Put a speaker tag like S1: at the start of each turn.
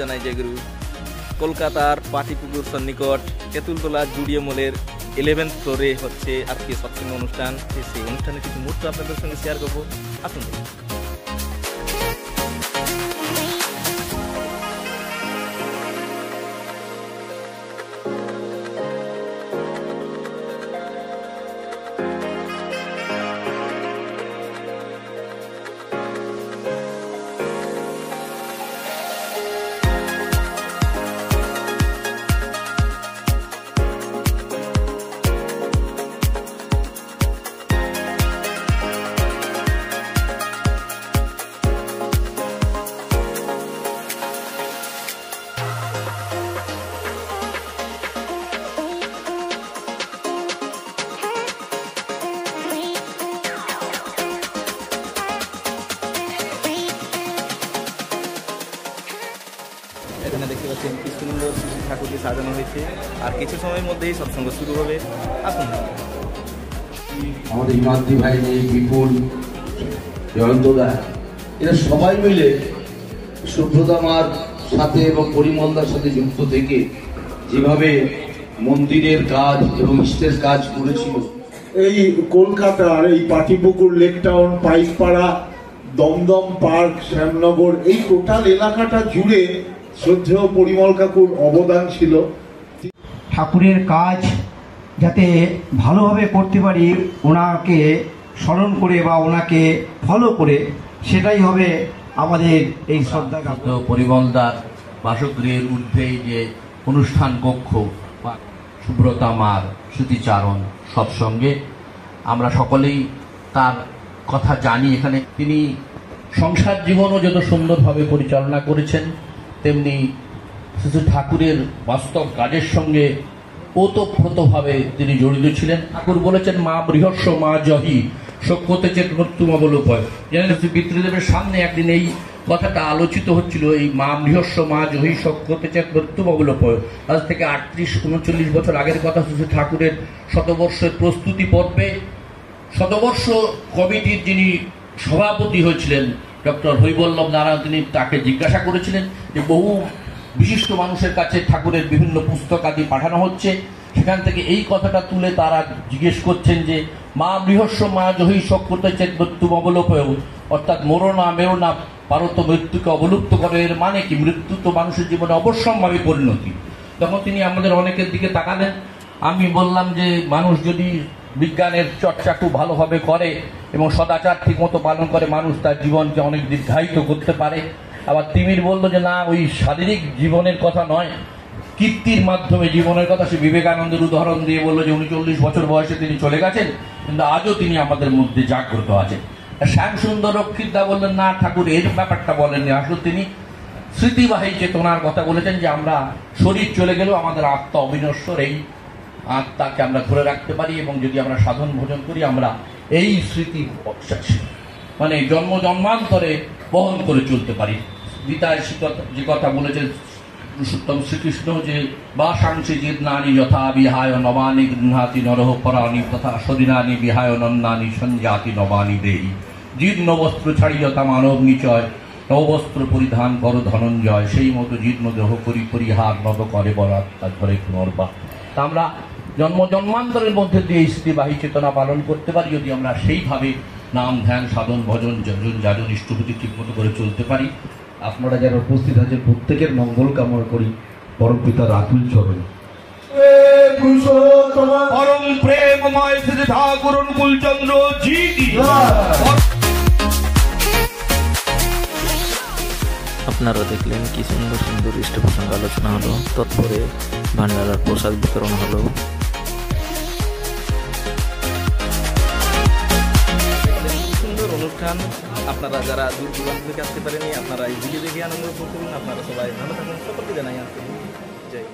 S1: জানাই জয় গুরু। কলকাতার পাটিপুকুর সন্নিকট তেঁতুলতলা জুডিও মলের 11th ফ্লোরে হচ্ছে আজকে সৎসঙ্গ অনুষ্ঠান। সেই অনুষ্ঠানের কিছু মুহূর্ত আপনাদের সঙ্গে শেয়ার করবো, আসুন। এখানে দেখতে পাচ্ছেন কি সুন্দর শ্রী ঠাকুরকে সাজানো হয়েছে, আর কিছু সময়ের মধ্যেই সৎসঙ্গ শুরু হবে। আসুন।
S2: আমাদের হিমাদ্রি ভাই, বিপুল, জয়ন্তদা, এরা সবাই মিলে শুভ্রতা মার সাথে এবং পরিমলদার সাথে যুক্ত থেকে যেভাবে মন্দিরের কাজ এবং ইষ্টের কাজ করেছিল।
S3: এই কলকাতার এই Patipukur, lake town, Paikpara, Dum Dum park, Shyamnagar, এই টোটাল এলাকাটা জুড়ে শ্রদ্ধেয় পরিমল কাকুর অবদান ছিল।
S4: ঠাকুরের কাজ যাতে ভালোভাবে করতে পারি, ওনাকে স্মরণ করে বা ওনাকে ফলো করে, সেটাই হবে আমাদের এই শ্রদ্ধা।
S5: পরিমলদার বাসগৃহের ঊর্ধ্বেই যে অনুষ্ঠান কক্ষ বা শুভ্রতা মার স্মৃতিচারণ সৎসঙ্গে, আমরা সকলেই তার কথা জানি। এখানে তিনি সংসার জীবনও যত সুন্দরভাবে পরিচালনা করেছেন, তেমনি শ্রী ঠাকুরের বাস্তব কাজের সঙ্গে ওতপ্রোতভাবে তিনি জড়িত ছিলেন। ঠাকুর বলেছেন, মা বৃহস্ব মা জহি সক্ষতে চেত মৃত্যুম অবলোপয়। জানেন, শ্রী পিতৃদেবের সামনে একদিন এই কথাটা আলোচিত হচ্ছিল, এই মা বৃহস্ব মা জহি সক্ষতে চেত মৃত্যুম অবলোপয়। আজ থেকে 38-39 বছর আগের কথা। শ্রী ঠাকুরের শতবর্ষের প্রস্তুতি পর্বে শতবর্ষ কমিটির যিনি সভাপতি হয়েছিলেন ডক্টর হৈবল্লভ নারায়ণ, তিনি তাকে জিজ্ঞাসা করেছিলেন যে বহু বিশিষ্ট মানুষের কাছে ঠাকুরের বিভিন্ন পুস্তক আদি পাঠানো হচ্ছে, সেখান থেকে এই কথাটা তুলে তারা জিজ্ঞেস করছেন যে মা বৃহস্ব মা জহি সক্ষতে চেত মৃত্যুম অবলোপয়, অর্থাৎ মরো না মেরো না পারত মৃত্যুকে অবলুপ্ত করে, এর মানে কি? মৃত্যু তো মানুষের জীবনে অবশ্যম্ভাবী পরিণতি। তখন তিনি আমাদের অনেকের দিকে তাকালেন। আমি বললাম যে মানুষ যদি বিজ্ঞানের চর্চা খুব ভালোভাবে করে এবং সদাচার ঠিক মতো পালন করে, মানুষ তার জীবনকে অনেক দীর্ঘায়িত করতে পারে। আবার তিমির বলল যে না, ওই শারীরিক জীবনের কথা নয়, কীর্তির মাধ্যমে জীবনের কথা। সে বিবেকানন্দের উদাহরণ দিয়ে বলল যে 39 বছর বয়সে তিনি চলে গেছেন, কিন্তু আজও তিনি আমাদের মধ্যে জাগ্রত আছেন। শ্যামসুন্দর রক্ষিতদা বললেন না, ঠাকুর এর ব্যাপারটা বলেননি, আসলে তিনি স্মৃতিবাহী চেতনার কথা বলেছেন যে আমরা শরীর চলে গেলেও আমাদের আত্মা অবিনশ্বর, এই আত্মাকে আমরা ধরে রাখতে পারি এবং যদি আমরা সাধন ভোজন করি, আমরা এই স্মৃতি মানে জন্ম জন্মান্তরে বহন করে চলতে পারি। গীতায় যে কথা বলেছেন পুরুষোত্তম শ্রীকৃষ্ণ, যে বাসাংসি জীর্ণানি যথা বিহায় নবানি গৃহাতি নরহ পরাণি তথা শরীরানি বিহায় নন্দানি সঞ্জাতি নবানি দেহি। জীর্ণ বস্ত্র ছাড়িয়তা মানব নিচয়, নবস্ত্র পরিধান কর ধনঞ্জয়, সেই মতো জীর্ণ দেহ করি পরিহার নব করে বরাত্মা ধরে পুনর্বা। তা আমরা জন্ম জন্মান্তরের মধ্যে দিয়ে এই স্মৃতিবাহী চেতনা পালন করতে পারি যদি আমরা সেইভাবে নাম ধ্যান সাধন ভজন যাজন ইষ্টভূতি ঠিক মতো করে চলতে পারি।
S6: আপনারা যারা উপস্থিত আছেন প্রত্যেকের মঙ্গল কামনা করি পরম পিতার আকুল চরণে।
S5: পরম প্রেমময় শ্রী ঠাকুর অনুকূলচন্দ্র জি কি।
S1: আপনারা দেখলেন কি সুন্দর সুন্দর ইষ্ট প্রসঙ্গ আলোচনা হলো, তৎপরে ভান্ডারার প্রসাদ বিতরণ হলো। সুন্দর অনুষ্ঠান। আপনারা যারা দূর দূরান্ত থেকে আসতে পারেনি, আপনারা এই ভিডিও দেখে আনন্দ করুন। আপনারা সবাই ভালো থাকুন, সকলকে জানাই আসতে জয়।